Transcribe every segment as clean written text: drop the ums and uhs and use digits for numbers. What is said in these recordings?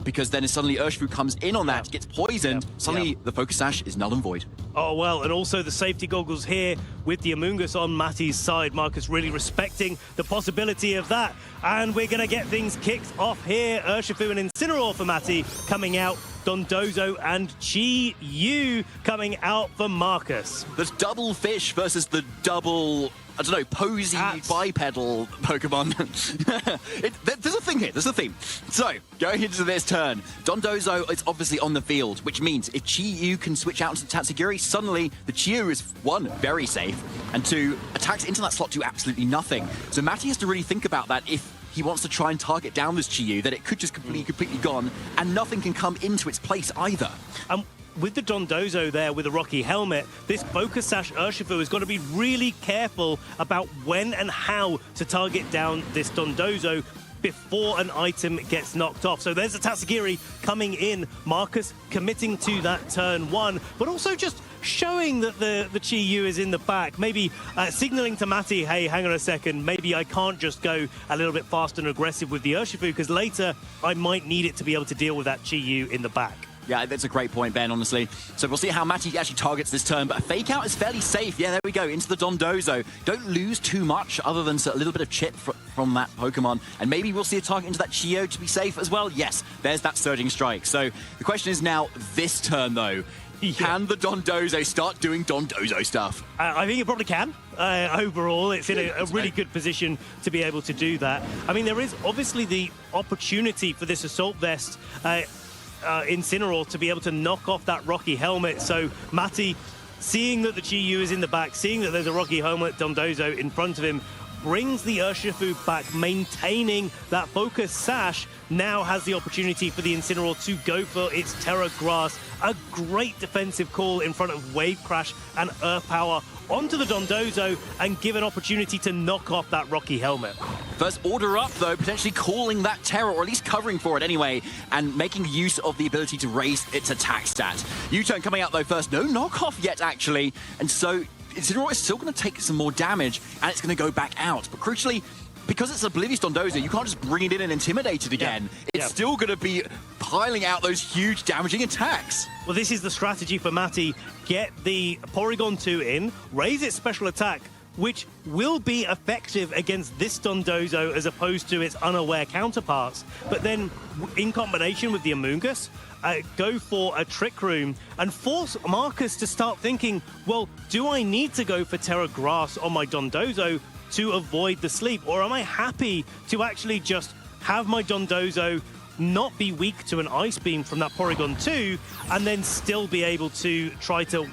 because then suddenly Urshifu comes in on that, gets poisoned, suddenly the Focus Sash is null and void. Oh, well, and also the safety goggles here with the Amoonguss on Mattie's side. Markus really respecting the possibility of that. And we're going to get things kicked off here. Urshifu and Incineroar for Mattie coming out. Dondozo and Chi Yu coming out for Markus. There's double fish versus the double, I don't know, posy bipedal Pokemon. There's a thing here, there's a theme. So, going into this turn, Dondozo is obviously on the field, which means if Chi Yu can switch out into Tatsugiri, suddenly the Chi Yu is, one, very safe, and two, attacks into that slot do absolutely nothing. So Mattie has to really think about that if he wants to try and target down this Chi Yu, that it could just completely gone, and nothing can come into its place either. With the Dondozo there with a Rocky Helmet, this Focus Sash Urshifu has got to be really careful about when and how to target down this Dondozo before an item gets knocked off. So there's a Tatsugiri coming in, Markus committing to that turn one, but also just showing that the Chi Yu is in the back, maybe signaling to Mattie, hey, hang on a second, maybe I can't just go a little bit fast and aggressive with the Urshifu, because later I might need it to be able to deal with that Chi Yu in the back. Yeah, that's a great point, Ben, honestly. So we'll see how Mattie actually targets this turn, but a fake out is fairly safe. Yeah, there we go, into the Dondozo. Don't lose too much other than a little bit of chip from that Pokemon. And maybe we'll see a target into that Chi Yu to be safe as well. Yes, there's that Surging Strike. So the question is now, this turn, though, can the Dondozo start doing Dondozo stuff? I think it probably can. Overall, it's in a really good position to be able to do that. I mean, there is obviously the opportunity for this Assault Vest Incineroar to be able to knock off that Rocky Helmet. So Mattie, seeing that the Chi Yu is in the back, seeing that there's a Rocky Helmet Dondozo in front of him, brings the Urshifu back, maintaining that Focus Sash, now has the opportunity for the Incineroar to go for its Terra Grass. A great defensive call in front of Wave Crash and Earth Power onto the Dondozo and give an opportunity to knock off that Rocky Helmet. First order up, though, potentially calling that Terror, or at least covering for it anyway, and making use of the ability to raise its attack stat. U-turn coming out, though, first. No knockoff yet, actually. And so Incineroar is still going to take some more damage, and it's going to go back out. But crucially, because it's Oblivious Dondozo, you can't just bring it in and intimidate it again. It's still going to be piling out those huge damaging attacks. Well, this is the strategy for Mattie. Get the Porygon 2 in, raise its special attack, which will be effective against this Dondozo as opposed to its unaware counterparts. But then, in combination with the Amoonguss, go for a Trick Room and force Markus to start thinking, well, do I need to go for Terra Grass on my Dondozo to avoid the sleep, or am I happy to actually just have my Dondozo not be weak to an Ice Beam from that Porygon 2 and then still be able to try to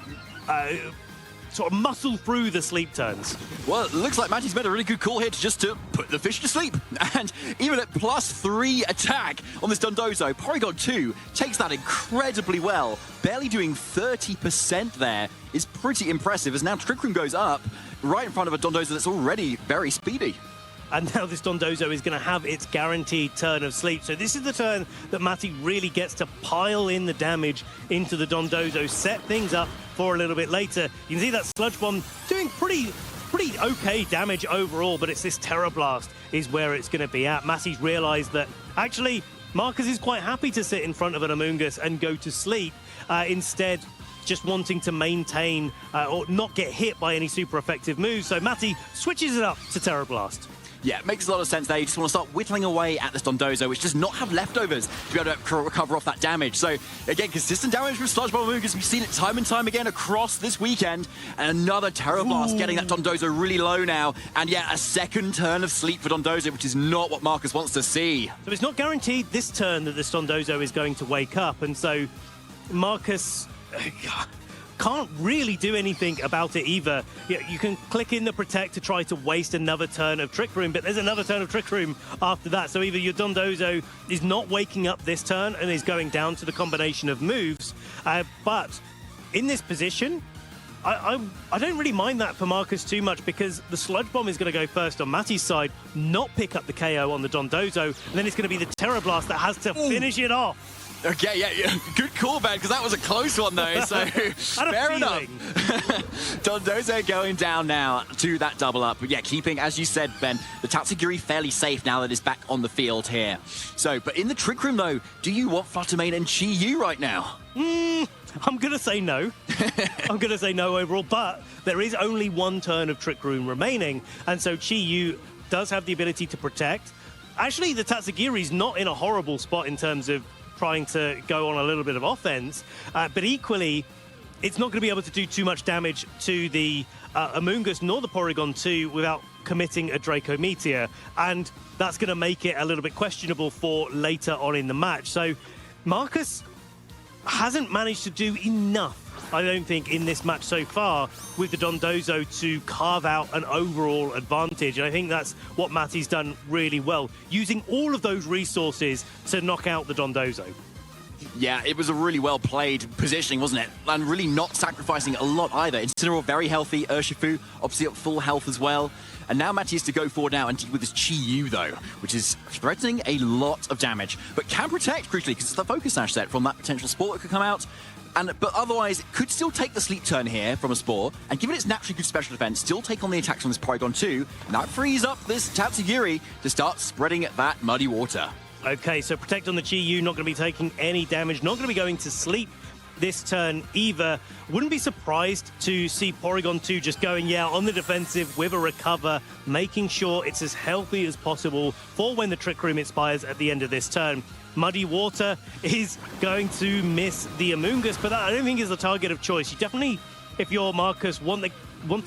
sort of muscle through the sleep turns? Well, it looks like Mattie's made a really good call here to put the fish to sleep. And even at +3 attack on this Dondozo, Porygon 2 takes that incredibly well. Barely doing 30% there is pretty impressive, as now Trick Room goes up right in front of a Dondozo that's already very speedy. And now this Dondozo is going to have its guaranteed turn of sleep. So this is the turn that Mattie really gets to pile in the damage into the Dondozo, set things up for a little bit later. You can see that Sludge Bomb doing pretty okay damage overall, but it's this Terra Blast is where it's going to be at. Mattie's realized that actually Markus is quite happy to sit in front of an Amoonguss and go to sleep, instead just wanting to maintain or not get hit by any super effective moves. So Mattie switches it up to Terra Blast. Yeah, it makes a lot of sense there. You just want to start whittling away at this Dondozo, which does not have leftovers to be able to recover off that damage. So, again, consistent damage from Sludge Bomb Amoonguss. We've seen it time and time again across this weekend. And another Terra Blast, getting that Dondozo really low now. And yeah, a second turn of sleep for Dondozo, which is not what Markus wants to see. So it's not guaranteed this turn that this Dondozo is going to wake up. And so Markus can't really do anything about it either. You can click in the Protect to try to waste another turn of Trick Room, but there's another turn of Trick Room after that. So either your Dondozo is not waking up this turn and is going down to the combination of moves, but in this position, I don't really mind that for Markus too much, because the Sludge Bomb is going to go first on Mattie's side, not pick up the KO on the Dondozo, and then it's going to be the Terra Blast that has to finish it off. Okay, yeah. Good call, Ben, because that was a close one, though. So, fair enough. Dondozo going down now to that double up. But yeah, keeping, as you said, Ben, the Tatsugiri fairly safe now that it's back on the field here. So, but in the Trick Room, though, do you want Fluttermane and Chi-Yu right now? I'm going to say no. I'm going to say no overall, but there is only one turn of Trick Room remaining, and so Chi-Yu does have the ability to protect. Actually, the Tatsugiri's not in a horrible spot in terms of trying to go on a little bit of offense, but equally, it's not going to be able to do too much damage to the Amoonguss nor the Porygon 2 without committing a Draco Meteor, and that's going to make it a little bit questionable for later on in the match. So Markus hasn't managed to do enough, I don't think, in this match so far with the Dondozo to carve out an overall advantage. And I think that's what Mattie's done really well, using all of those resources to knock out the Dondozo. Yeah, it was a really well-played positioning, wasn't it? And really not sacrificing a lot either. Incineroar very healthy, Urshifu obviously at full health as well. And now Mattie is to go forward now and deal with this Chi-Yu, though, which is threatening a lot of damage. But can protect, crucially, because it's the Focus Sash set from that potential Spore that could come out. But otherwise, it could still take the Sleep turn here from a Spore, and given its naturally good special defense, still take on the attacks from this Porygon 2, and that frees up this Tatsugiri to start spreading that Muddy Water. Okay, so protect on the Chi-Yu, not going to be taking any damage, not going to be going to sleep this turn either. Wouldn't be surprised to see Porygon 2 just going, on the defensive with a recover, making sure it's as healthy as possible for when the Trick Room expires at the end of this turn. Muddy Water is going to miss the Amoonguss, but that I don't think is the target of choice. You definitely, if you're Markus, want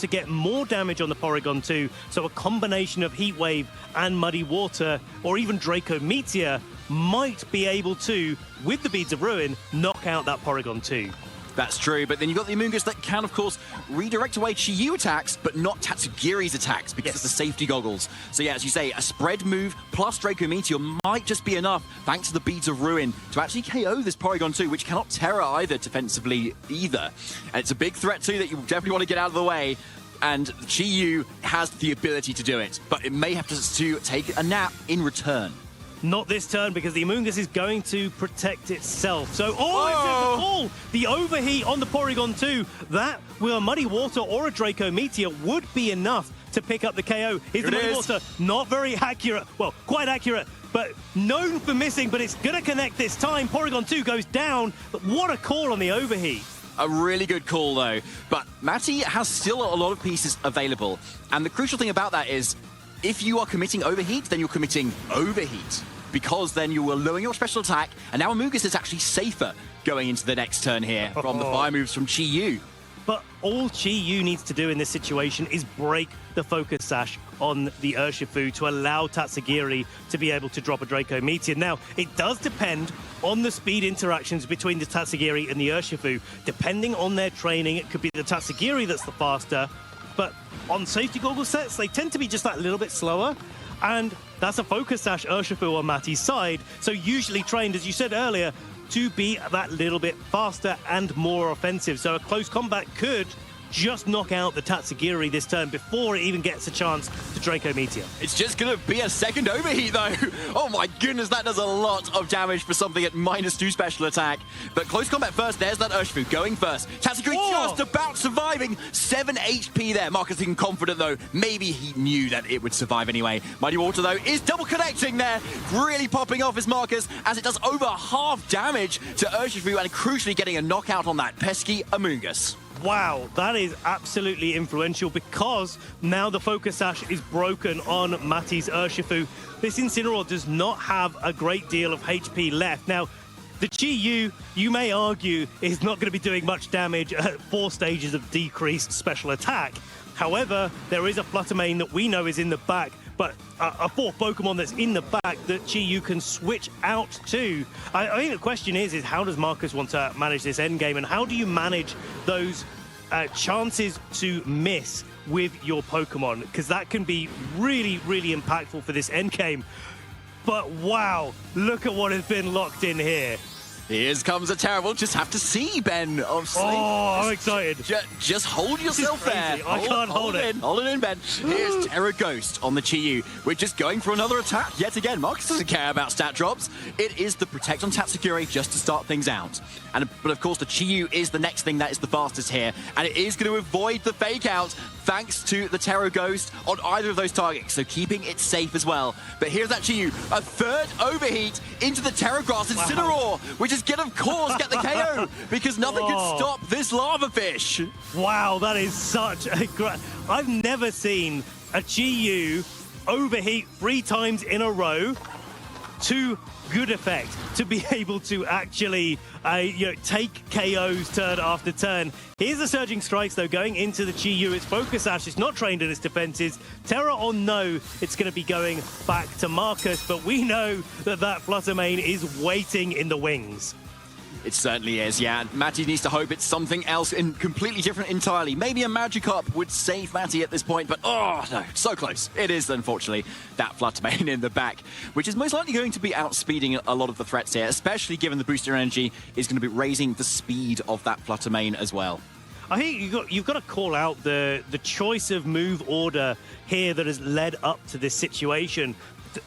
to get more damage on the Porygon 2, so a combination of Heat Wave and Muddy Water, or even Draco Meteor, might be able to, with the Beads of Ruin, knock out that Porygon 2. That's true, but then you've got the Amoonguss that can, of course, redirect away Chi-Yu attacks, but not Tatsugiri's attacks because of the safety goggles. So yeah, as you say, a spread move plus Draco Meteor might just be enough, thanks to the Beads of Ruin, to actually KO this Porygon 2, which cannot Terra either defensively either. And it's a big threat too that you definitely want to get out of the way. And Chi-Yu has the ability to do it, but it may have to take a nap in return. Not this turn, because the Amoonguss is going to protect itself. So, it's the fall! The overheat on the Porygon 2, that with a Muddy Water or a Draco Meteor would be enough to pick up the KO. Here's the Muddy Water, not very accurate. Well, quite accurate, but known for missing, but it's going to connect this time. Porygon 2 goes down, but what a call on the overheat. A really good call, though. But Mattie has still a lot of pieces available. And the crucial thing about that is, if you are committing overheat, then you're committing overheat. Because then you will lower your special attack, and now Amoonguss is actually safer going into the next turn here from the fire moves from Chi-Yu. But all Chi-Yu needs to do in this situation is break the Focus Sash on the Urshifu to allow Tatsugiri to be able to drop a Draco Meteor. Now, it does depend on the speed interactions between the Tatsugiri and the Urshifu. Depending on their training, it could be the Tatsugiri that's the faster, but on safety goggle sets, they tend to be just that little bit slower. And that's a Focus Sash Urshifu on Mattie's side, so usually trained, as you said earlier, to be that little bit faster and more offensive. So a close combat could just knock out the Tatsugiri this turn before it even gets a chance to Draco Meteor. It's just going to be a second overheat, though. Oh my goodness, that does a lot of damage for something at -2 special attack. But close combat first, there's that Urshifu going first. Tatsugiri just about surviving. 7 HP there. Markus looking confident, though. Maybe he knew that it would survive anyway. Muddy Water, though, is double connecting there. Really popping off as Markus, as it does over half damage to Urshifu, and crucially getting a knockout on that pesky Amoonguss. Wow, that is absolutely influential, because now the Focus Sash is broken on Mattie's Urshifu. This Incineroar does not have a great deal of HP left. Now, the Chi-Yu, you may argue, is not going to be doing much damage at 4 stages of decreased special attack. However, there is a Fluttermane that we know is in the back, but a 4th Pokemon that's in the back that Chi-Yu can switch out to. I think the question is how does Markus want to manage this endgame, and how do you manage those chances to miss with your Pokemon? Because that can be really, really impactful for this endgame. But wow, look at what has been locked in here. Here comes a terrible. Just have to see, Ben. Obviously. Oh, I'm excited. Just hold yourself there. I can't hold it. Hold it in, Ben. Here's Terra Ghost on the Chi-Yu. We're just going for another attack. Yet again, Markus doesn't care about stat drops. It is the Protect on Tatsugiri just to start things out. But of course, the Chi-Yu is the next thing that is the fastest here. And it is going to avoid the fake out thanks to the Terra Ghost on either of those targets. So keeping it safe as well. But here's that Chi-Yu. A third overheat into the Terra Grass Incineroar, which is going to, of course, get the KO because nothing can stop this lava fish. Wow, that is such a great... I've never seen a Chi-Yu overheat 3 times in a row to good effect, to be able to actually take KOs turn after turn. Here's the Surging Strikes, though, going into the Chi-Yu. Its Focus Ash is not trained in its defenses. Terra on no, it's going to be going back to Markus, but we know that Flutter Mane is waiting in the wings. It certainly is, yeah. Mattie needs to hope it's something else completely different entirely. Maybe a Magikarp would save Mattie at this point, but oh no, so close. It is, unfortunately, that Flutter Mane in the back, which is most likely going to be outspeeding a lot of the threats here, especially given the booster energy is going to be raising the speed of that Flutter Mane as well. I think you've got to call out the choice of move order here that has led up to this situation.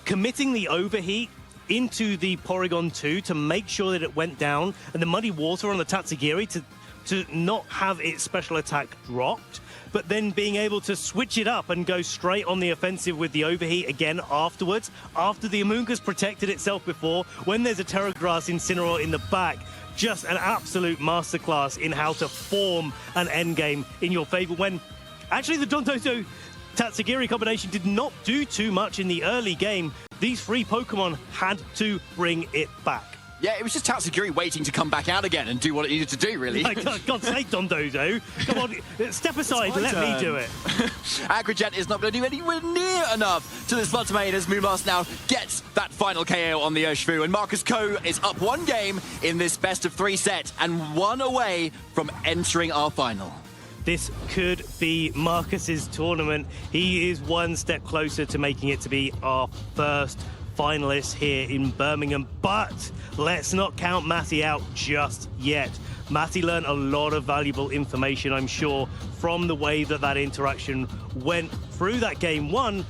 Committing the overheat into the Porygon 2 to make sure that it went down, and the Muddy Water on the Tatsugiri to not have its special attack dropped, but then being able to switch it up and go straight on the offensive with the overheat again afterwards, after the Amoonguss protected itself before, when there's a Terra Grass Incineroar in the back. Just an absolute masterclass in how to form an endgame in your favor, when actually the Dondozo Tatsugiri combination did not do too much in the early game. These 3 Pokemon had to bring it back. Yeah, it was just Tatsugiri waiting to come back out again and do what it needed to do, really. God's sake, Dondozo. Come on, step aside, let me do it. Aggrejet is not going to do anywhere near enough to this Flutter Mane as Moonblast now gets that final KO on the Urshifu. And Markus Co is up 1 game in this best-of-3 set and 1 away from entering our final. This could be Markus's tournament. He is 1 step closer to making it to be our first finalist here in Birmingham. But let's not count Mattie out just yet. Mattie learned a lot of valuable information, I'm sure, from the way that interaction went through that game 1.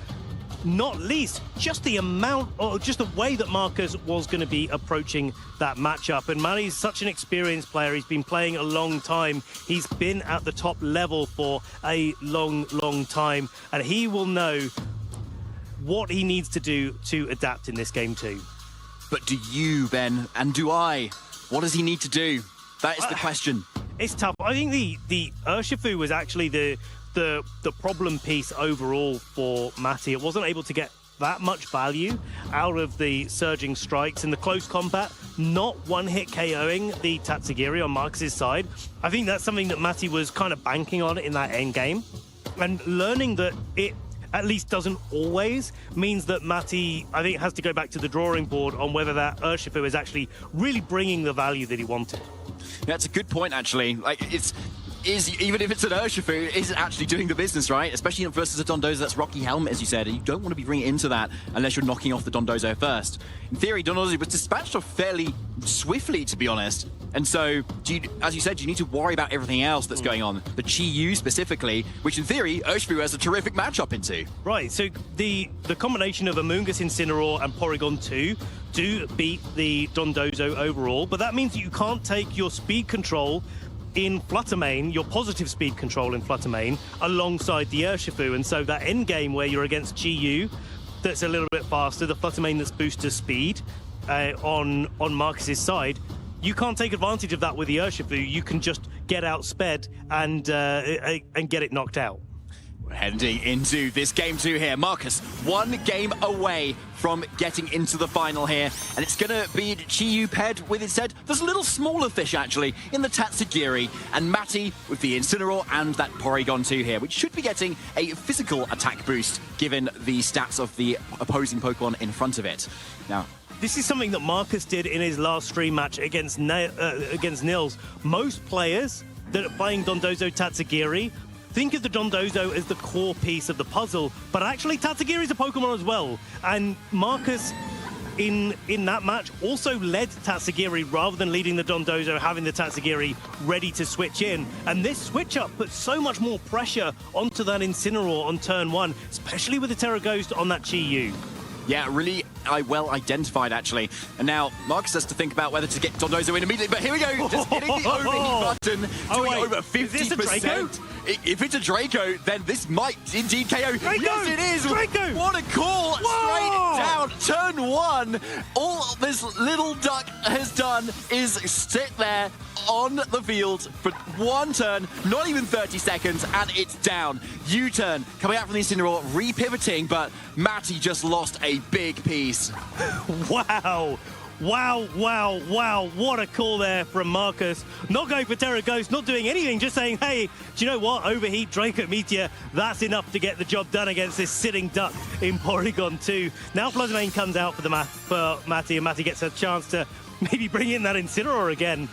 Not least, just the amount, or just the way that Markus was going to be approaching that matchup. And Mattie's such an experienced player. He's been playing a long time. He's been at the top level for a long, long time. And he will know what he needs to do to adapt in this game too. But do you, Ben, and do I? What does he need to do? That is the question. It's tough. I think the Urshifu was actually the problem piece overall for Mattie. It wasn't able to get that much value out of the Surging Strikes in the close combat, not one-hit KOing the Tatsugiri on Markus's side. I think that's something that Mattie was kind of banking on in that end game, and learning that it at least doesn't always means that Mattie, I think, has to go back to the drawing board on whether that Urshifu is actually really bringing the value that he wanted. That's a good point, actually. Like, even if it's an Urshifu, is it actually doing the business, right? Especially versus a Dondozo that's Rocky Helmet, as you said, and you don't want to be bringing it into that unless you're knocking off the Dondozo first. In theory, Dondozo was dispatched off fairly swiftly, to be honest. And so, as you said, you need to worry about everything else that's going on. The Chi-Yu specifically, which in theory, Urshifu has a terrific matchup into. Right, so the combination of Amoonguss Incineroar and Porygon 2 do beat the Dondozo overall, but that means that you can't take your speed control in Flutter Mane, your positive speed control in Flutter Mane, alongside the Urshifu. And so that end game where you're against Chi-Yu, that's a little bit faster, the Flutter Mane that's booster speed on Markus's side, you can't take advantage of that with the Urshifu. You can just get outsped and get it knocked out. We're heading into this game 2 here. Markus, 1 game away from getting into the final here. And it's going to be Chi-Yu paired with, instead, there's a little smaller fish, actually, in the Tatsugiri. And Mattie with the Incineroar and that Porygon 2 here, which should be getting a physical attack boost, given the stats of the opposing Pokemon in front of it. Now, this is something that Markus did in his last stream match against Nils. Most players that are playing Dondozo Tatsugiri think of the Dondozo as the core piece of the puzzle, but actually Tatsugiri is a Pokemon as well. And Markus in that match also led Tatsugiri rather than leading the Dondozo, having the Tatsugiri ready to switch in. And this switch up puts so much more pressure onto that Incineroar on turn 1, especially with the Terra Ghost on that Chi-Yu. Yeah, really well identified, actually. And now Markus has to think about whether to get Dondozo in immediately. But here we go, just hitting the overheat button, doing over 50%. Is this a Draco? If it's a Draco, then this might indeed KO. Draco! Yes, it is. Draco! What a call! Whoa! Straight down, turn 1. All this little duck has done is sit there on the field for 1 turn, not even 30 seconds, and it's down. U-turn coming out from the Incineroar, re-pivoting, but Mattie just lost a big piece. Wow. Wow, wow, wow. What a call there from Markus. Not going for Terra Ghost, not doing anything, just saying, hey, do you know what? Overheat, Draco Meteor, that's enough to get the job done against this sitting duck in Porygon 2. Now Floodmane comes out for Mattie, and Mattie gets a chance to maybe bring in that Incineroar again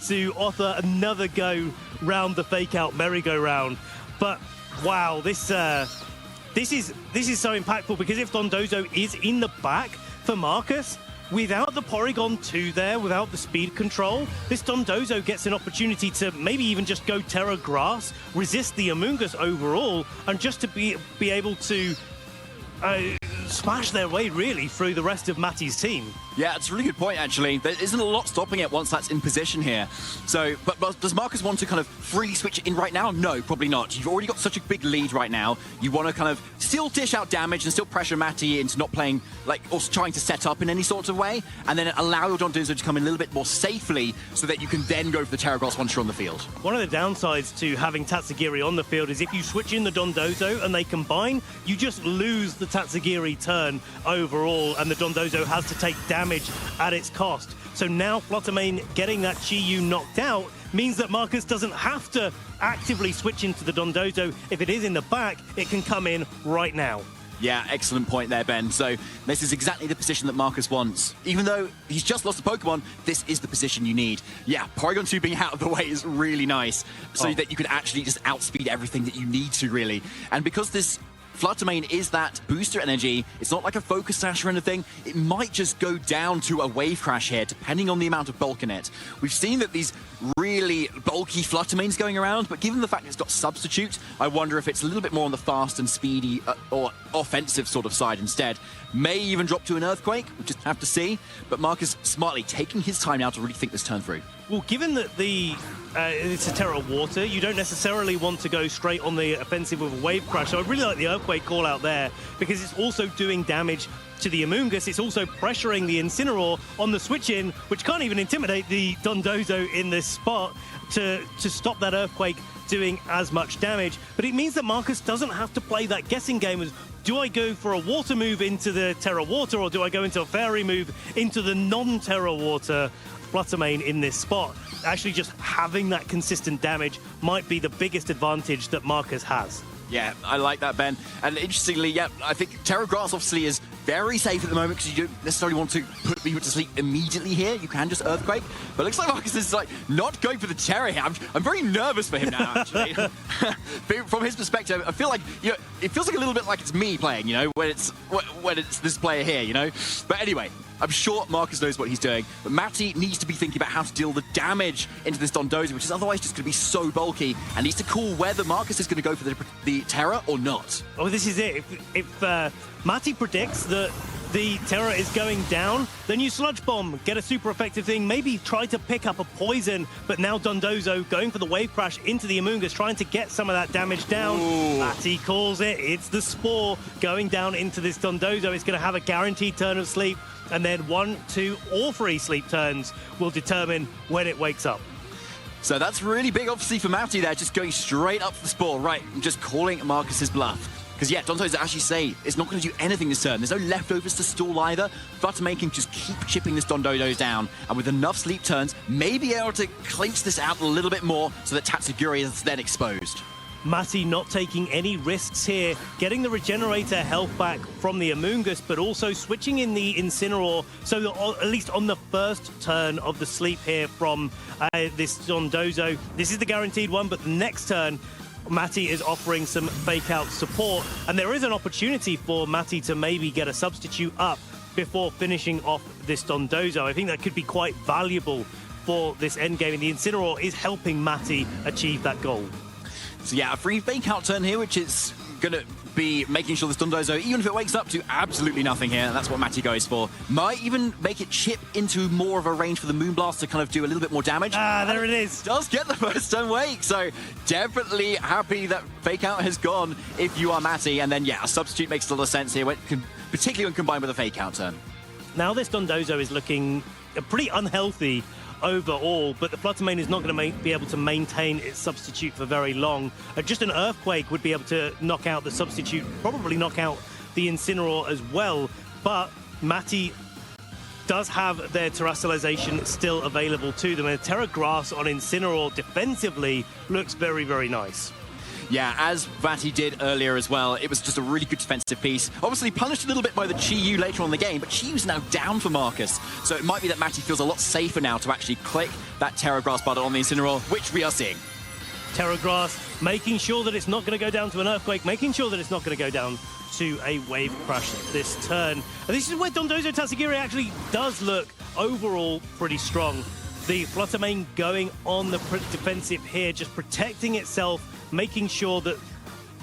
to offer another go round the fake-out merry-go-round. But, wow, this is so impactful, because if Dondozo is in the back for Markus, without the Porygon 2 there, without the speed control, this Dondozo gets an opportunity to maybe even just go Terra Grass, resist the Amoonguss overall, and just to be able to smash their way, really, through the rest of Mattie's team. Yeah, it's a really good point, actually. There isn't a lot stopping it once that's in position here. So, but does Markus want to kind of free switch it in right now? No, probably not. You've already got such a big lead right now. You want to kind of still dish out damage and still pressure Mattie into not playing, like, or trying to set up in any sort of way, and then allow your Dondozo to come in a little bit more safely so that you can then go for the Terra Grass once you're on the field. One of the downsides to having Tatsugiri on the field is if you switch in the Dondozo and they combine, you just lose the Tatsugiri turn overall, and the Dondozo has to take damage at its cost. So now Floodmane getting that Chi-Yu knocked out means that Markus doesn't have to actively switch into the Dondozo. If it is in the back, it can come in right now. Yeah, excellent point there, Ben. So this is exactly the position that Markus wants. Even though he's just lost a Pokemon, this is the position you need. Yeah, Porygon 2 being out of the way is really nice, so that you can actually just outspeed everything that you need to, really. And because this Floodmane is that booster energy, it's not like a Focus Sash or anything. It might just go down to a Wave Crash here, depending on the amount of bulk in it. We've seen that these really bulky Floodmanes going around, but given the fact it's got Substitute, I wonder if it's a little bit more on the fast and speedy or offensive sort of side instead. May even drop to an Earthquake, we'll just have to see. But Markus smartly taking his time now to really think this turn through. Well, given that it's a Terra Water, you don't necessarily want to go straight on the offensive with a Wave Crash. So I really like the Earthquake call out there, because it's also doing damage to the Amoonguss. It's also pressuring the Incineroar on the switch-in, which can't even intimidate the Dondozo in this spot to stop that Earthquake doing as much damage. But it means that Markus doesn't have to play that guessing game of, do I go for a Water move into the Terra Water, or do I go into a Fairy move into the non-Terra Water Floodmane in this spot? Actually, just having that consistent damage might be the biggest advantage that Markus has. Yeah, I like that, Ben. And interestingly, yeah, I think Terra Grass obviously is very safe at the moment, because you don't necessarily want to put people to sleep immediately here. You can just Earthquake. But it looks like Markus is like not going for the Terra here. I'm very nervous for him now, actually. From his perspective, I feel like, you know, it feels like a little bit like it's me playing, you know, when it's this player here, you know. But anyway, I'm sure Markus knows what he's doing, but Mattie needs to be thinking about how to deal the damage into this Dondozo, which is otherwise just going to be so bulky, and needs to call whether Markus is going to go for the Terra or not. Oh, this is it. If Mattie predicts that the Terra is going down, then you Sludge Bomb, get a super effective thing, maybe try to pick up a Poison, but now Dondozo going for the Wave Crash into the Amoonguss, trying to get some of that damage down. Ooh. Mattie calls it. It's the Spore going down into this Dondozo. It's going to have a guaranteed turn of sleep, and then 1, 2, or 3 sleep turns will determine when it wakes up. So that's really big, obviously, for Mattie there, just going straight up for the Spore. Right, just calling Markus's bluff. Because, yeah, Dondozo actually say it's not going to do anything this turn. There's no leftovers to stall either. Floodmane can just keep chipping this Dondozo down, and with enough sleep turns, may be able to clinch this out a little bit more so that Tatsugiri is then exposed. Mattie not taking any risks here, getting the Regenerator health back from the Amoonguss, but also switching in the Incineroar, so that at least on the first turn of the sleep here from this Dondozo, this is the guaranteed one, but the next turn, Mattie is offering some fake-out support, and there is an opportunity for Mattie to maybe get a substitute up before finishing off this Dondozo. I think that could be quite valuable for this endgame, and the Incineroar is helping Mattie achieve that goal. So yeah, a free fake out turn here, which is going to be making sure this Dondozo, even if it wakes up to absolutely nothing here, and that's what Mattie goes for, might even make it chip into more of a range for the Moonblast to kind of do a little bit more damage. There it is. Does get the first turn wake, so definitely happy that fake out has gone if you are Mattie, and then yeah, a substitute makes a lot of sense here, particularly when combined with a fake out turn. Now this Dondozo is looking pretty unhealthy overall, but the Fluttermane is not going to be able to maintain its substitute for very long. Just an Earthquake would be able to knock out the substitute, probably knock out the Incineroar as well, but Mattie does have their Terrestrialization still available to them, and Terra Grass on Incineroar defensively looks very, very nice. Yeah, as Mattie did earlier as well, it was just a really good defensive piece. Obviously punished a little bit by the Chi-Yu later on in the game, but Chi-Yu's now down for Markus. So it might be that Mattie feels a lot safer now to actually click that Terra Grass button on the Incineroar, which we are seeing. Terra Grass making sure that it's not going to go down to an Earthquake, making sure that it's not going to go down to a Wave Crash this turn. And this is where Dondozo Tatsugiri actually does look overall pretty strong. The Fluttermane going on the defensive here, just protecting itself, making sure that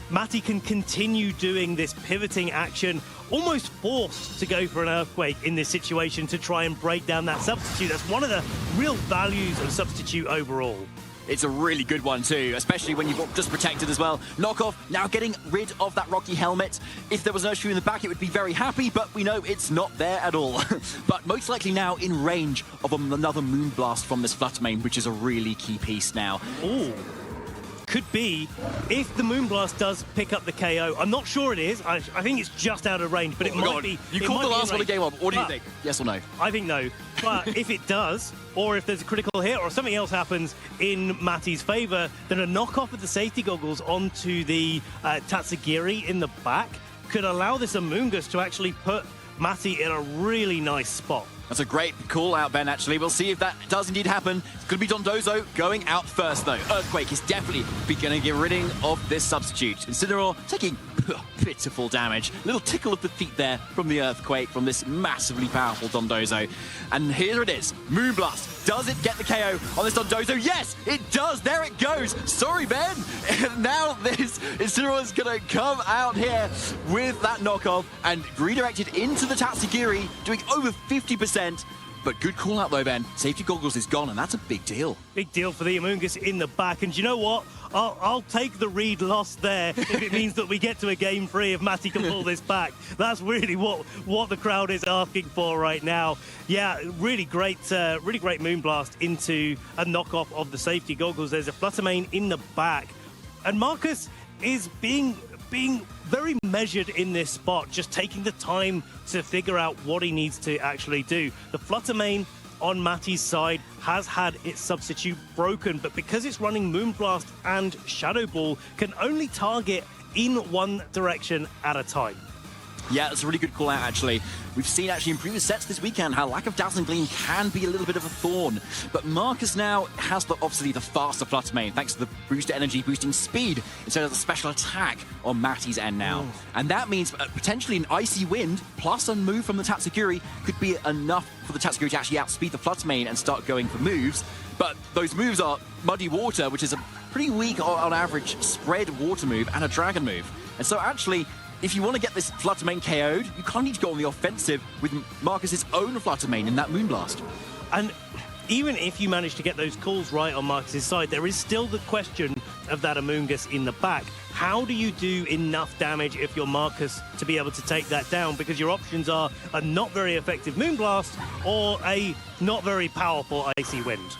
Mattie can continue doing this pivoting action, almost forced to go for an Earthquake in this situation to try and break down that substitute. That's one of the real values of substitute overall. It's a really good one too, especially when you've got just protected as well. Knockoff now getting rid of that Rocky helmet. If there was an Urshifu in the back, it would be very happy, but we know it's not there at all. But most likely now in range of another Moonblast from this Fluttermane, which is a really key piece now. Ooh. Could be if the Moonblast does pick up the KO. I'm not sure it is. I think it's just out of range, but it might be. You called the last one a game on. What do you think? Yes or no? I think no. But if it does, or if there's a critical hit, or something else happens in Mattie's favor, then a knockoff of the safety goggles onto the Tatsugiri in the back could allow this Amoonguss to actually put Mattie in a really nice spot. That's a great call out, Ben, actually. We'll see if that does indeed happen. It's going to be Dondozo going out first, though. Earthquake is definitely going to get rid of this substitute. Incineroar taking pitiful damage. Little tickle of the feet there from the Earthquake from this massively powerful Dondozo. And here it is. Moonblast. Does it get the KO on this Dondozo? Yes, it does. There it goes. Sorry, Ben. Now this Incineroar is going to come out here with that knockoff and redirected into the Tatsugiri, doing over 50%. But good call out though, Ben. Safety goggles is gone, and that's a big deal. Big deal for the Amoonguss in the back. And you know what? I'll take the read loss there if it means that we get to a game 3 if Mattie can pull this back. That's really what the crowd is asking for right now. Yeah, really great Moonblast into a knockoff of the safety goggles. There's a Fluttermane in the back. And Markus is being very measured in this spot, just taking the time to figure out what he needs to actually do. The Fluttermane on Mattie's side has had its substitute broken, but because it's running Moonblast and Shadow Ball, can only target in one direction at a time. Yeah, that's a really good call out, actually. We've seen, actually, in previous sets this weekend, how lack of Dazzling Gleam can be a little bit of a thorn. But Markus now has, obviously, the faster Fluttermane, thanks to the boosted energy boosting speed, instead of the special attack on Mattie's end now. And that means potentially an Icy Wind plus a move from the Tatsugiri could be enough for the Tatsugiri to actually outspeed the Fluttermane and start going for moves. But those moves are Muddy Water, which is a pretty weak, on average, spread water move, and a Dragon move. And so, actually, if you want to get this Fluttermane KO'd, you kind of need to go on the offensive with Markus's own Fluttermane in that Moonblast. And even if you manage to get those calls right on Markus's side, there is still the question of that Amoonguss in the back. How do you do enough damage if you're Markus to be able to take that down? Because your options are a not very effective Moonblast or a not very powerful Icy Wind.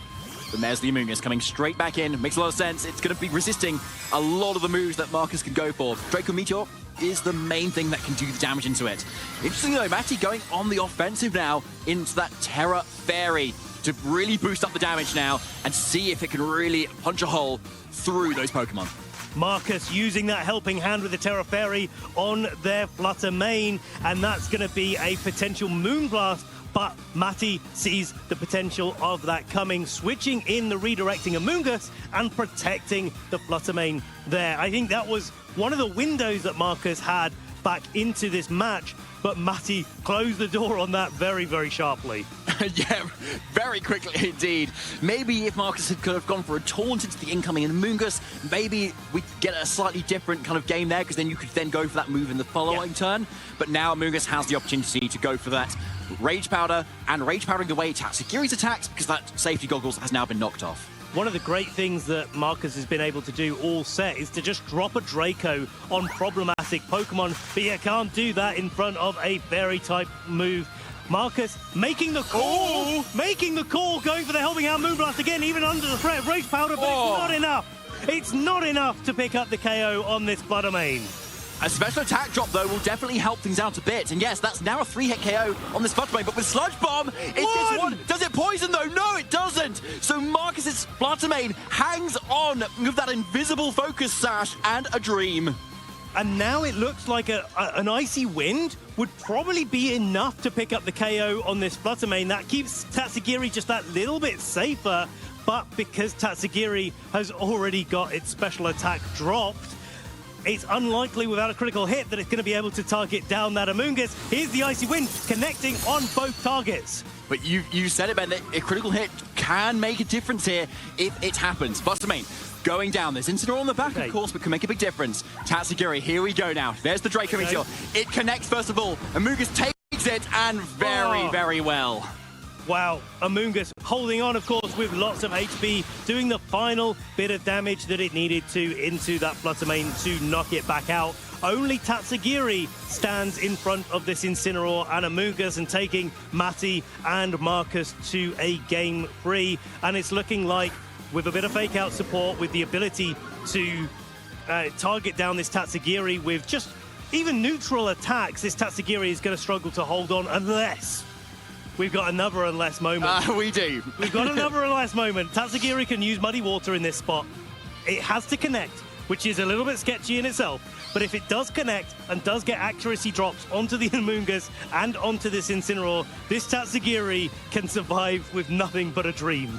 And there's the Amoonguss coming straight back in. Makes a lot of sense. It's going to be resisting a lot of the moves that Markus can go for. Draco Meteor is the main thing that can do the damage into it. Interesting though, Mattie going on the offensive now into that Terra Fairy to really boost up the damage now and see if it can really punch a hole through those Pokemon. Markus using that helping hand with the Terra Fairy on their Fluttermane, and that's going to be a potential Moonblast. But Mattie sees the potential of that coming, switching in the redirecting Amoonguss and protecting the Fluttermane there. I think that was one of the windows that Markus had back into this match but Mattie closed the door on that very, very sharply. Yeah, very quickly indeed. Maybe if Markus could have gone for a taunt into the incoming Amoongus, maybe we get a slightly different kind of game there, because then you could then go for that move in the following turn. But now Amoongus has the opportunity to go for that Rage Powder, and Rage Powdering away Tatsugiri's attacks, because that safety goggles has now been knocked off. One of the great things that Markus has been able to do all set is to just drop a Draco on problematic Pokemon, but you can't do that in front of a Fairy type move. Markus making the call, going for the Helping Hand Moonblast again, even under the threat of Rage Powder, but it's not enough. It's not enough to pick up the KO on this Fluttermane. A special attack drop, though, will definitely help things out a bit. And yes, that's now a 3-hit KO on this Fluttermane, but with Sludge Bomb, it gets one. Does it poison, though? No, it doesn't. So Markus's Fluttermane hangs on with that invisible focus sash and a dream. And now it looks like an Icy Wind would probably be enough to pick up the KO on this Fluttermane. That keeps Tatsugiri just that little bit safer, but because Tatsugiri has already got its special attack dropped, it's unlikely without a critical hit that it's going to be able to target down that Amoongus. Here's the Icy Wind connecting on both targets. But you said it, Ben, that a critical hit can make a difference here if it happens. Fluttermane going down. There's Incineroar on the back, of course, but can make a big difference. Tatsugiri, here we go now. There's the Draco Meteor. It connects, first of all. Amoongus takes it, and very well. Wow, Amoongus holding on, of course, with lots of HP, doing the final bit of damage that it needed to into that Fluttermane to knock it back out. Only Tatsugiri stands in front of this Incineroar and Amoongus and taking Mattie and Markus to a game 3. And it's looking like, with a bit of fake-out support, with the ability to target down this Tatsugiri with just even neutral attacks, this Tatsugiri is going to struggle to hold on unless... We've got another unless moment. We do. We've got another unless moment. Tatsugiri can use Muddy Water in this spot. It has to connect, which is a little bit sketchy in itself. But if it does connect and does get accuracy drops onto the Amoongus and onto this Incineroar, this Tatsugiri can survive with nothing but a dream.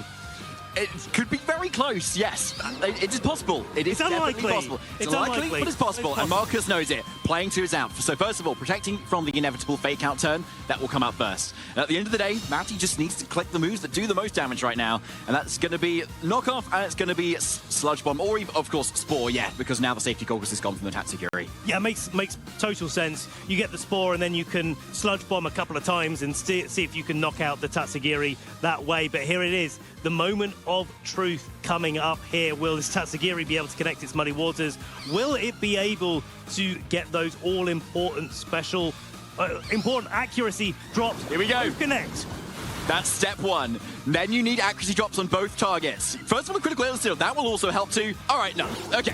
It could be very close, yes. It is possible. It's unlikely. Possible. It's unlikely, but it's possible. And Markus knows it. Playing 2 is out. So first of all, protecting from the inevitable fake-out turn, that will come out first. And at the end of the day, Mattie just needs to click the moves that do the most damage right now. And that's going to be Knockoff, and it's going to be Sludge Bomb, or even, of course, Spore, yeah, because now the safety goggles is gone from the Tatsugiri. Yeah, makes total sense. You get the Spore, and then you can Sludge Bomb a couple of times and see if you can knock out the Tatsugiri that way. But here it is. The moment of truth coming up here. Will this Tatsugiri be able to connect its Muddy Waters? Will it be able to get those all-important special, important accuracy drops? Here we go. Connect. That's step 1. Then you need accuracy drops on both targets. First of all, a critical hit steal. That will also help too. All right, no. Okay.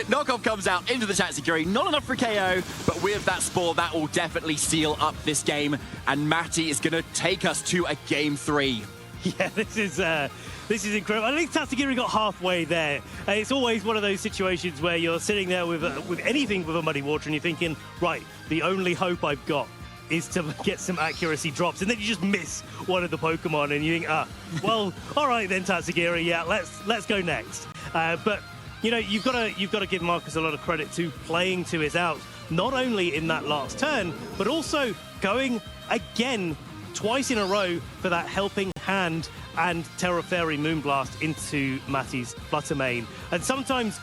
Knockoff comes out into the Tatsugiri. Not enough for KO, but with that Spore, that will definitely seal up this game. And Mattie is going to take us to a game 3. Yeah, this is incredible. I think Tatsugiri got halfway there. It's always one of those situations where you're sitting there with anything with a Muddy Water and you're thinking, right, the only hope I've got is to get some accuracy drops, and then you just miss one of the Pokemon and you think, well, all right then, Tatsugiri, yeah, let's go next. But you know, you've got to give Markus a lot of credit to playing to his outs, not only in that last turn, but also going again twice in a row for that Helping Hand and Terra Fairy Moonblast into Mattie's Fluttermane. And sometimes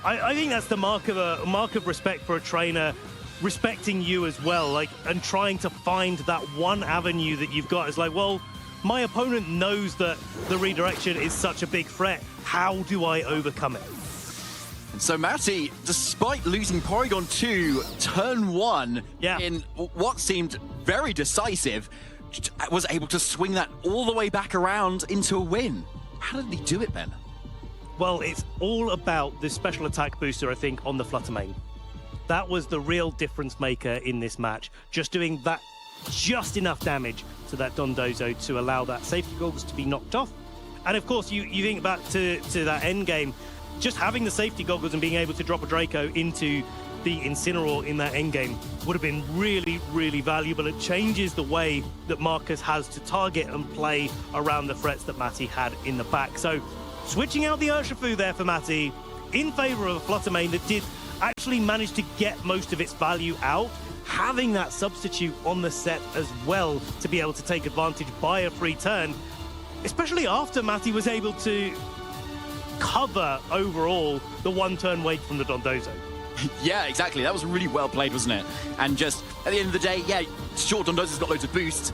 I think that's the mark of respect for a trainer, respecting you as well, like, and trying to find that one avenue that you've got. Is like, well, my opponent knows that the redirection is such a big threat. How do I overcome it? And so Mattie, despite losing Porygon 2 turn 1 in what seemed very decisive, was able to swing that all the way back around into a win. How did he do it, Ben? Well, it's all about the special attack booster, I think, on the Fluttermane. That was the real difference maker in this match. Just doing that, just enough damage to that Dondozo to allow that safety goggles to be knocked off. And of course, you think back to that end game, just having the safety goggles and being able to drop a Draco into the Incineroar in that endgame would have been really, really valuable. It changes the way that Markus has to target and play around the threats that Mattie had in the back. So switching out the Urshifu there for Mattie in favor of a Fluttermane that did actually manage to get most of its value out, having that substitute on the set as well to be able to take advantage by a free turn, especially after Mattie was able to cover overall the one-turn wait from the Dondozo. Yeah, exactly. That was really well played, wasn't it? And just at the end of the day, yeah, sure, Dondozo's got loads of boosts.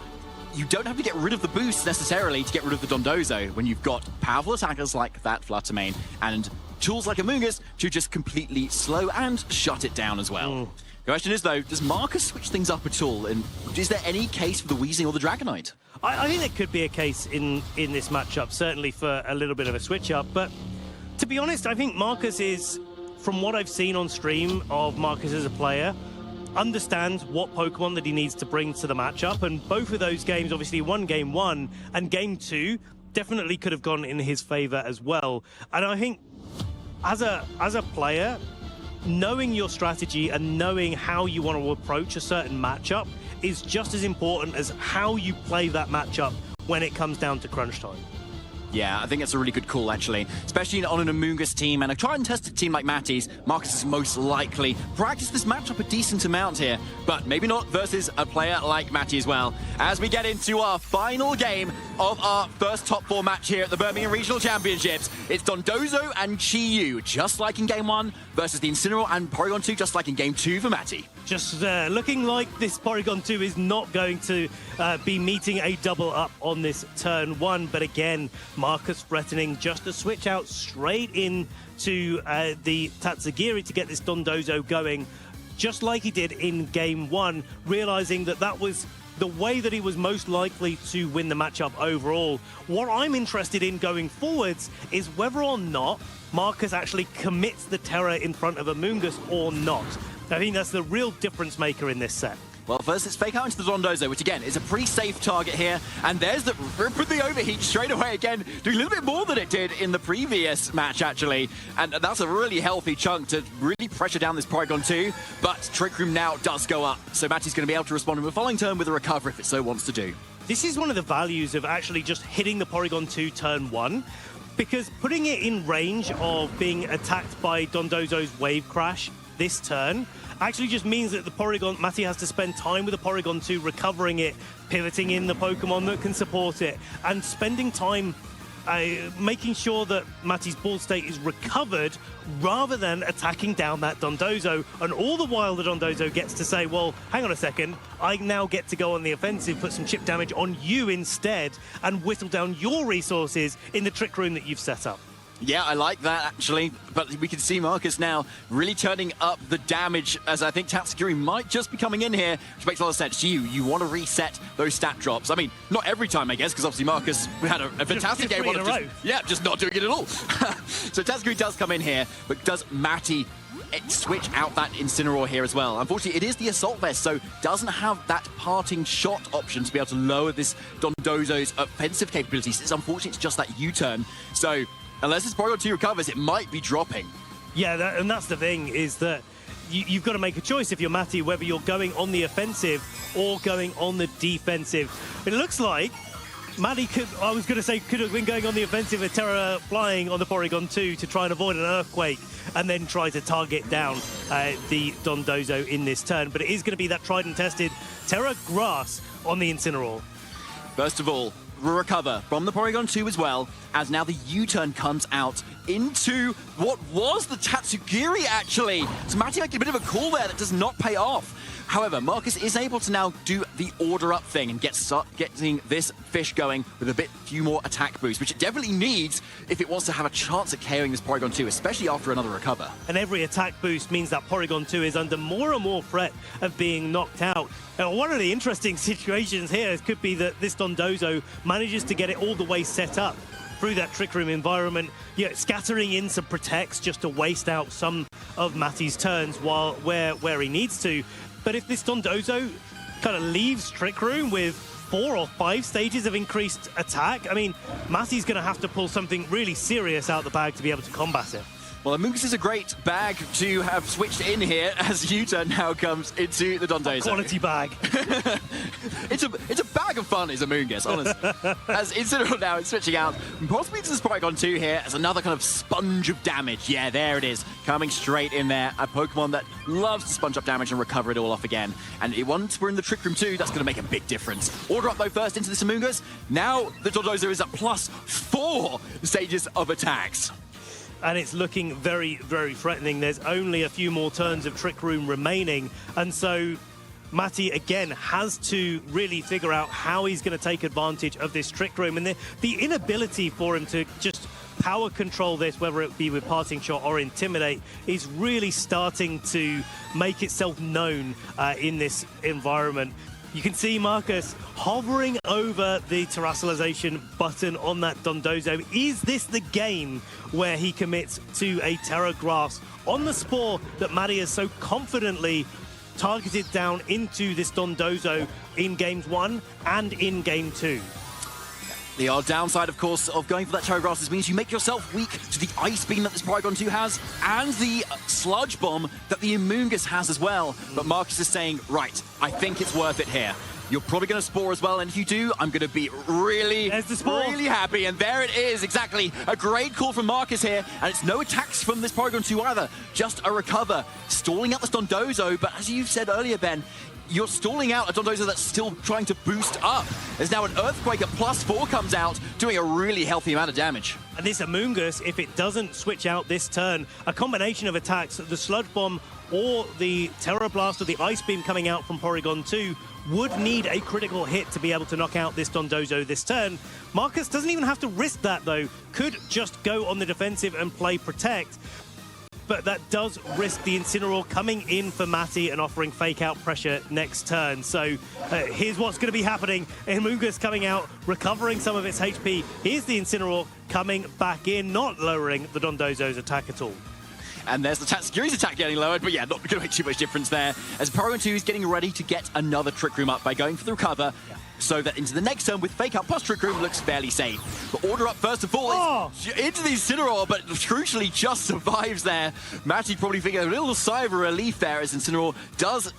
You don't have to get rid of the boosts necessarily to get rid of the Dondozo when you've got powerful attackers like that Fluttermane and tools like Amoonguss to just completely slow and shut it down as well. The question is, though, does Markus switch things up at all? And is there any case for the Weezing or the Dragonite? I think there could be a case in this matchup, certainly for a little bit of a switch-up. But to be honest, I think Markus is, from what I've seen on stream of Markus as a player, understands what Pokemon that he needs to bring to the matchup. And both of those games, obviously, game 1 and game 2, definitely could have gone in his favor as well. And I think as a player, knowing your strategy and knowing how you want to approach a certain matchup is just as important as how you play that matchup when it comes down to crunch time. Yeah, I think it's a really good call, actually. Especially on an Amoonguss team and a try-and-tested team like Mattie's, Markus is most likely practice this matchup a decent amount here, but maybe not versus a player like Mattie as well. As we get into our final game of our first top 4 match here at the Birmingham Regional Championships, it's Dondozo and Chi-Yu, just like in game 1, versus the Incineroar and Porygon 2, just like in game 2 for Mattie. Just looking like this Porygon 2 is not going to be meeting a double up on this turn 1, but again, Markus threatening just to switch out straight into the Tatsugiri to get this Dondozo going, just like he did in game 1, realizing that that was the way that he was most likely to win the matchup overall. What I'm interested in going forwards is whether or not Markus actually commits the Terra in front of Amoonguss or not. I think that's the real difference maker in this set. Well, first it's fake out into the Dondozo, which again is a pretty safe target here. And there's the rip with the overheat straight away again, doing a little bit more than it did in the previous match, actually. And that's a really healthy chunk to really pressure down this Porygon 2. But Trick Room now does go up, so Mattie's going to be able to respond in the following turn with a recover if it so wants to do. This is one of the values of actually just hitting the Porygon 2 turn 1, because putting it in range of being attacked by Dondozo's Wave Crash this turn actually just means that the Porygon, Mattie has to spend time with the Porygon 2 recovering it, pivoting in the Pokemon that can support it, and spending time making sure that Mattie's ball state is recovered rather than attacking down that Dondozo. And all the while the Dondozo gets to say, well, hang on a second, I now get to go on the offensive, put some chip damage on you instead, and whittle down your resources in the Trick Room that you've set up. Yeah, I like that, actually. But we can see Markus now really turning up the damage, as I think Tatsugiri might just be coming in here, which makes a lot of sense to you. You want to reset those stat drops. I mean, not every time, I guess, because obviously Markus had a fantastic game. Just not doing it at all. So Tatsugiri does come in here, but does Mattie switch out that Incineroar here as well? Unfortunately, it is the Assault Vest, so doesn't have that parting shot option to be able to lower this Dondozo's offensive capabilities. It's unfortunate it's just that U-turn. So unless this Porygon 2 recovers, it might be dropping. Yeah, and that's the thing, is that you've got to make a choice if you're Mattie, whether you're going on the offensive or going on the defensive. It looks like Mattie could have been going on the offensive with Terra flying on the Porygon 2 to try and avoid an Earthquake and then try to target down the Dondozo in this turn. But it is going to be that tried and tested Terra Grass on the Incineroar. First of all, recover from the Porygon 2 as well, as now the U-turn comes out into what was the Tatsugiri, actually. So Mattie making a bit of a call there that does not pay off. However, Markus is able to now do the order-up thing and getting this fish going with a few more attack boosts, which it definitely needs if it wants to have a chance at KOing this Porygon 2, especially after another recover. And every attack boost means that Porygon 2 is under more and more threat of being knocked out. Now, one of the interesting situations here could be that this Dondozo manages to get it all the way set up through that Trick Room environment, scattering in some protects just to waste out some of Mattie's turns where he needs to. But if this Dondozo kind of leaves Trick Room with 4 or 5 stages of increased attack, I mean, Mattie's going to have to pull something really serious out the bag to be able to combat it. Well, Amungus is a great bag to have switched in here as U-turn now comes into the Dondozo. Quality bag. It's a bag of fun, is Amungus, honestly. As Incineroar now is switching out. Possibly to Spygon 2 here as another kind of sponge of damage. Yeah, there it is. Coming straight in there. A Pokemon that loves to sponge up damage and recover it all off again. And once we're in the Trick Room 2, that's going to make a big difference. Order up, though, first into this Amungus. Now the Dondozo is at +4 stages of attacks. And it's looking very, very threatening. There's only a few more turns of Trick Room remaining. And so Mattie, again, has to really figure out how he's going to take advantage of this Trick Room. And the inability for him to just power control this, whether it be with Parting Shot or Intimidate, is really starting to make itself known in this environment. You can see Markus hovering over the terrestrialization button on that Dondozo. Is this the game where he commits to a Terra Grass on the Spore that Mattie has so confidently targeted down into this Dondozo in Games 1 and in Game 2? The odd downside, of course, of going for that Terra Grass means you make yourself weak to the Ice Beam that this Paragon 2 has and the Sludge Bomb that the Amungus has as well. But Markus is saying, right, I think it's worth it here. You're probably going to Spore as well, and if you do, I'm going to be really happy. And there it is, exactly. A great call from Markus here, and it's no attacks from this Paragon 2 either, just a recover. Stalling out this Dondozo, but as you said earlier, Ben, you're stalling out a Dondozo that's still trying to boost up. There's now an Earthquake at +4 comes out, doing a really healthy amount of damage. And this Amungus, if it doesn't switch out this turn, a combination of attacks, the Sludge Bomb or the Terra Blast or the Ice Beam coming out from Porygon 2 would need a critical hit to be able to knock out this Dondozo this turn. Markus doesn't even have to risk that, though. Could just go on the defensive and play Protect. But that does risk the Incineroar coming in for Mattie and offering fake out pressure next turn. So here's what's going to be happening. Amungus coming out, recovering some of its HP. Here's the Incineroar coming back in, not lowering the Dondozo's attack at all. And there's the Tatsugiri's attack getting lowered, but yeah, not going to make too much difference there. As Paragon 2 is getting ready to get another Trick Room up by going for the recover. Yeah. So that into the next turn with Fake Out plus Trick Room looks fairly safe. But Order Up first of all into the Incineroar, but crucially just survives there. Mattie probably figured a little sigh of relief there as Incineroar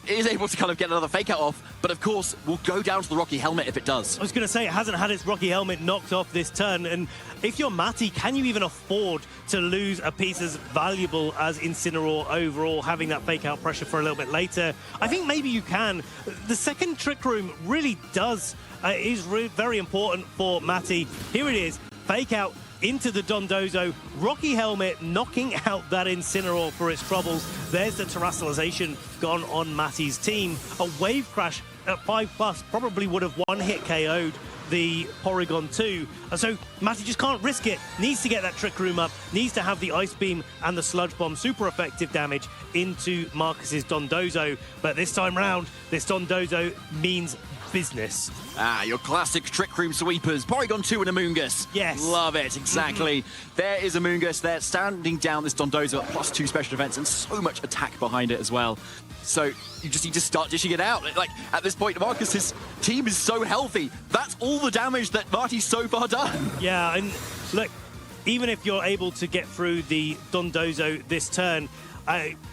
is able to kind of get another Fake Out off, but of course will go down to the Rocky Helmet if it does. I was going to say, it hasn't had its Rocky Helmet knocked off this turn, and if you're Mattie, can you even afford to lose a piece as valuable as Incineroar overall, having that Fake Out pressure for a little bit later? I think maybe you can. The second Trick Room really is very important for Mattie. Here it is, Fake Out into the Dondozo, Rocky Helmet knocking out that Incineroar for its troubles. There's the terrestrialization gone on Mattie's team. A Wave Crash at 5+, probably would have one-hit KO'd the Porygon 2. And so Mattie just can't risk it. Needs to get that Trick Room up, needs to have the Ice Beam and the Sludge Bomb super effective damage into Markus's Dondozo. But this time round, this Dondozo means business. Your classic Trick Room sweepers. Porygon 2 and Amungus. Yes. Love it, exactly. There is Amungus there, standing down this Dondozo at +2 special defense and so much attack behind it as well. So you just need to start dishing it out. Like, at this point, Markus's team is so healthy. That's all the damage that Mattie's so far done. Yeah, and look, even if you're able to get through the Dondozo this turn,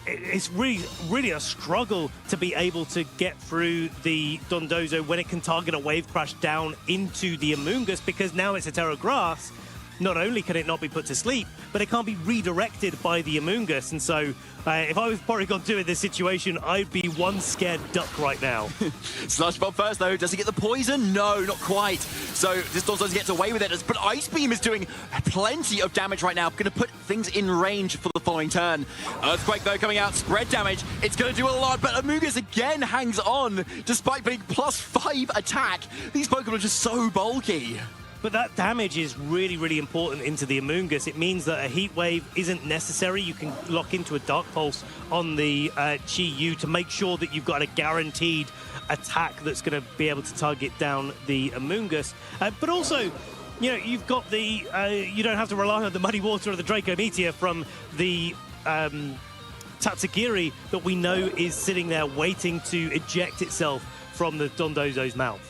it's really a struggle to be able to get through the Dondozo when it can target a Wave Crash down into the Amungus, because now it's a Terra Grass. Not only can it not be put to sleep, but it can't be redirected by the Amungus. And so if I was Porygon 2 in this situation, I'd be one scared duck right now. Sludge Bomb first, though. Does he get the poison? No, not quite. So this Dondozo gets away with it. But Ice Beam is doing plenty of damage right now. Going to put things in range for the following turn. Earthquake, though, coming out. Spread damage. It's going to do a lot. But Amungus again hangs on, despite being +5 attack. These Pokemon are just so bulky. But that damage is really, really important into the Amungus. It means that a Heat Wave isn't necessary. You can lock into a Dark Pulse on the Chi-Yu to make sure that you've got a guaranteed attack that's going to be able to target down the Amungus. But also, you know, you've got the... you don't have to rely on the Muddy Water or the Draco Meteor from the... Tatsugiri that we know is sitting there waiting to eject itself from the Dondozo's mouth.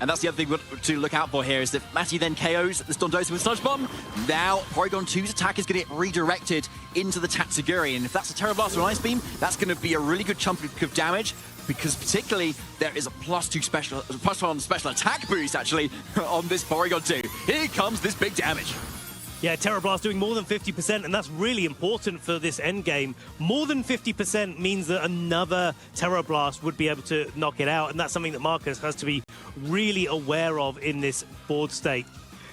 And that's the other thing to look out for here, is that Mattie then KOs this Dondozo with Sludge Bomb. Now Porygon 2's attack is going to get redirected into the Tatsugiri, and if that's a Terra Blast or an Ice Beam, that's going to be a really good chunk of damage, because particularly there is a +1 special attack boost actually on this Porygon 2. Here comes this big damage. Yeah, Terra Blast doing more than 50%, and that's really important for this endgame. More than 50% means that another Terra Blast would be able to knock it out, and that's something that Markus has to be really aware of in this board state.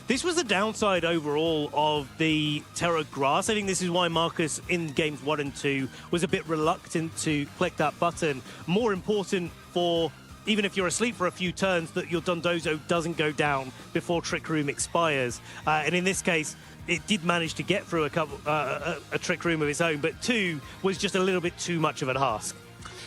This was the downside overall of the Terra Grass. I think this is why Markus in games 1 and 2 was a bit reluctant to click that button. More important for, even if you're asleep for a few turns, that your Dondozo doesn't go down before Trick Room expires. And in this case, it did manage to get through a Trick Room of its own, but 2 was just a little bit too much of an ask.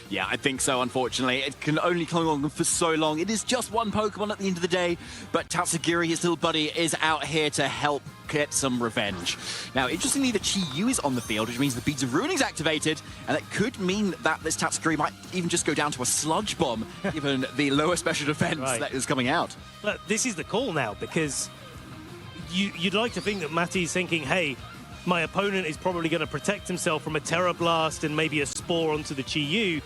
Yeah, I think so, unfortunately. It can only cling on for so long. It is just one Pokemon at the end of the day, but Tatsugiri, his little buddy, is out here to help get some revenge. Now, interestingly, the Chi-Yu is on the field, which means the Beads of Ruining is activated, and that could mean that this Tatsugiri might even just go down to a Sludge Bomb, given the lower special defense that is coming out. Look, this is the call now, because you'd like to think that Mattie's thinking, hey, my opponent is probably going to protect himself from a Terra Blast and maybe a Spore onto the Chi-Yu.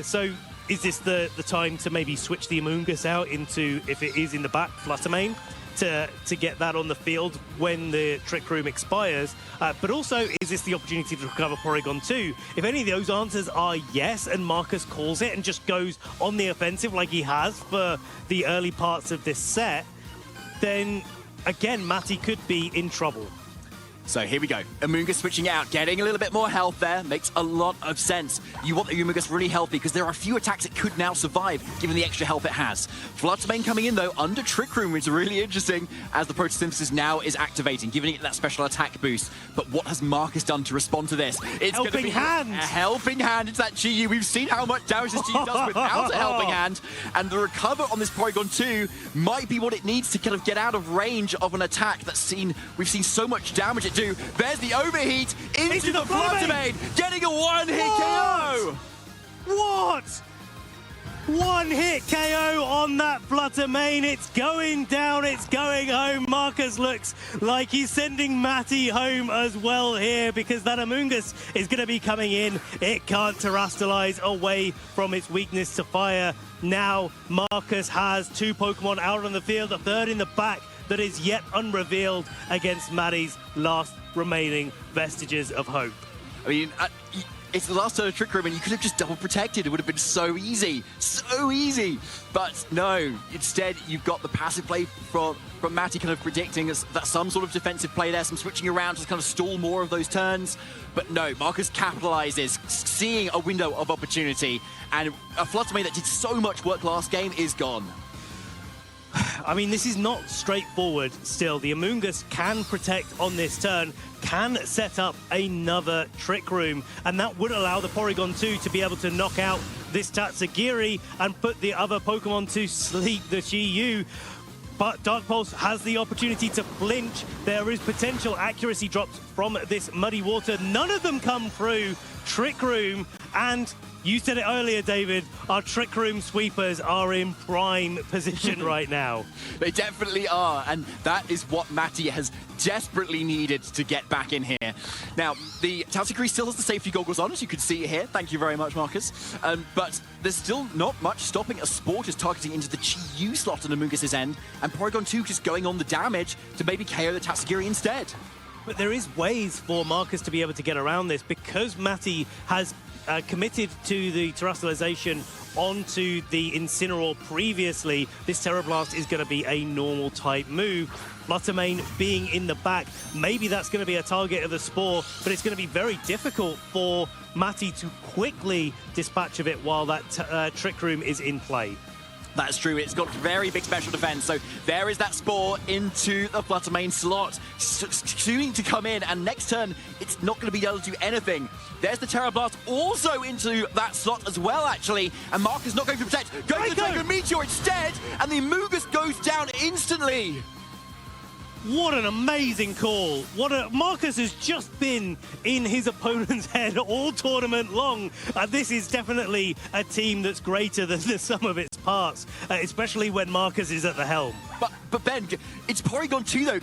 So is this the time to maybe switch the Amoonguss out into, if it is in the back, Fluttermane, to get that on the field when the Trick Room expires? But also, is this the opportunity to recover Porygon 2? If any of those answers are yes, and Markus calls it and just goes on the offensive like he has for the early parts of this set, then again, Mattie could be in trouble. So here we go. Amoonguss switching out, getting a little bit more health there. Makes a lot of sense. You want the Amoonguss really healthy because there are a few attacks it could now survive, given the extra health it has. Fluttermane coming in, though, under Trick Room, which is really interesting as the Photosynthesis now is activating, giving it that special attack boost. But what has Markus done to respond to this? It's going to be a helping hand. It's that Chi-Yu. We've seen how much damage this Chi-Yu does without a helping hand. And the recover on this Porygon 2 might be what it needs to kind of get out of range of an attack that's we've seen so much damage it do. There's the overheat into the Fluttermane, getting a one-hit KO. What? One-hit KO on that Fluttermane. It's going down. It's going home. Markus looks like he's sending Mattie home as well here, because that Amoonguss is going to be coming in. It can't terrestrialize away from its weakness to fire. Now Markus has 2 Pokemon out on the field, a third in the back that is yet unrevealed against Mattie's last remaining vestiges of hope. I mean, it's the last turn of Trick Room, and you could have just double protected. It would have been so easy. So easy. But no, instead you've got the passive play from Mattie kind of predicting that some sort of defensive play there, some switching around to kind of stall more of those turns. But no, Markus capitalizes, seeing a window of opportunity, and a Fluttermane that did so much work last game is gone. I mean, this is not straightforward still. The Amoonguss can protect on this turn, can set up another Trick Room, and that would allow the Porygon 2 to be able to knock out this Tatsugiri and put the other Pokemon to sleep, the Chi-Yu. But Dark Pulse has the opportunity to flinch. There is potential accuracy drops from this Muddy Water. None of them come through. Trick Room, and you said it earlier, David, our Trick Room sweepers are in prime position right now. They definitely are, and that is what Mattie has desperately needed to get back in here. Now, the Tatsugiri still has the safety goggles on, as you can see here. Thank you very much, Markus. But there's still not much stopping a Spore just targeting into the Chi-Yu slot on Amoonguss's end, and Porygon 2 just going on the damage to maybe KO the Tatsugiri instead. But there is ways for Markus to be able to get around this, because Mattie has committed to the terrestrialization onto the Incineroar previously. This Terra Blast is going to be a normal type move. Fluttermane being in the back, maybe that's going to be a target of the Spore, but it's going to be very difficult for Mattie to quickly dispatch of it while that Trick Room is in play. That's true. It's got very big special defense. So there is that Spore into the Fluttermane slot, shooting to come in. And next turn, it's not going to be able to do anything. There's the Terra Blast also into that slot as well, actually. And Markus not going to protect. Going to take a Meteor instead. And the Amoonguss goes down instantly. What an amazing call. Markus has just been in his opponent's head all tournament long. This is definitely a team that's greater than the sum of its parts, especially when Markus is at the helm. But Ben, it's Porygon 2 though.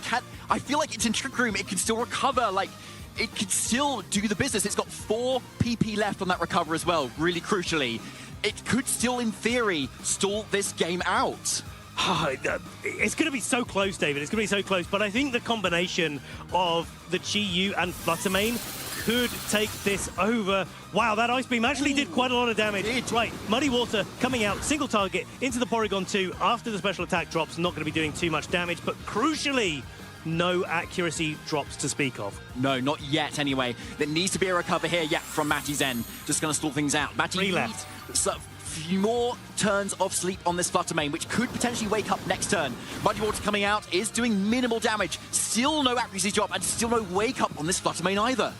I feel like it's in Trick Room. It can still recover. Like, it can still do the business. It's got 4 PP left on that recover as well, really crucially. It could still, in theory, stall this game out. It's going to be so close, David. It's going to be so close. But I think the combination of the Chi-Yu and Fluttermane could take this over. Wow, that Ice Beam actually did quite a lot of damage. Right, Muddy Water coming out, single target into the Porygon 2 after the special attack drops. Not going to be doing too much damage, but crucially, no accuracy drops to speak of. No, not yet anyway. There needs to be a recover here, from Mattie's end. Just going to stall things out. Mattie 3 left. A few more turns of sleep on this Fluttermane, which could potentially wake up next turn. Muddy Water coming out is doing minimal damage. Still no accuracy drop and still no wake up on this Fluttermane either.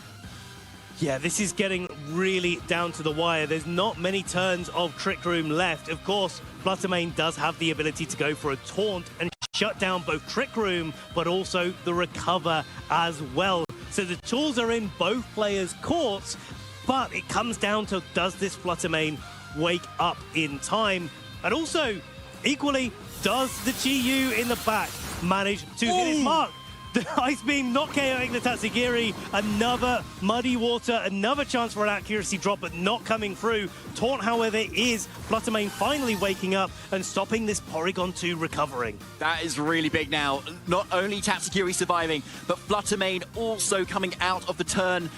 Yeah, this is getting really down to the wire. There's not many turns of Trick Room left. Of course, Fluttermane does have the ability to go for a taunt and shut down both Trick Room, but also the recover as well. So the tools are in both players' courts, but it comes down to, does this Fluttermane wake up in time? And also, equally, does the Chi-Yu in the back manage to hit his mark? The Ice Beam not KOing the Tatsugiri. Another Muddy Water, another chance for an accuracy drop, but not coming through. Taunt, however, is Fluttermane finally waking up and stopping this Porygon 2 recovering. That is really big now. Not only Tatsugiri surviving, but Fluttermane also coming out of the turn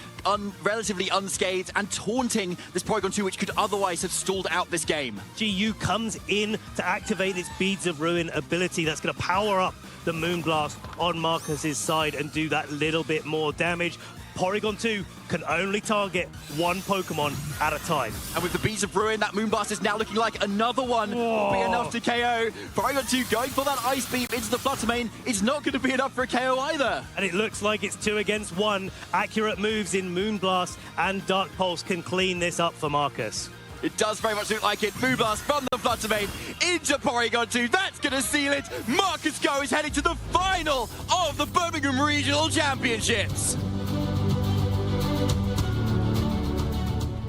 relatively unscathed and taunting this Porygon 2, which could otherwise have stalled out this game. Chi-Yu comes in to activate its Beads of Ruin ability. That's going to power up the Moonblast on Markus's side and do that little bit more damage. Porygon 2 can only target one Pokemon at a time. And with the Beads of Ruin, that Moonblast is now looking like another one will be enough to KO. Porygon 2 going for that Ice Beam into the Fluttermane is not going to be enough for a KO either. And it looks like it's 2 against 1. Accurate moves in Moonblast and Dark Pulse can clean this up for Markus. It does very much look like it. Moonblast from the Fluttermane into Porygon 2. That's going to seal it. Markus Go is heading to the final of the Birmingham Regional Championships.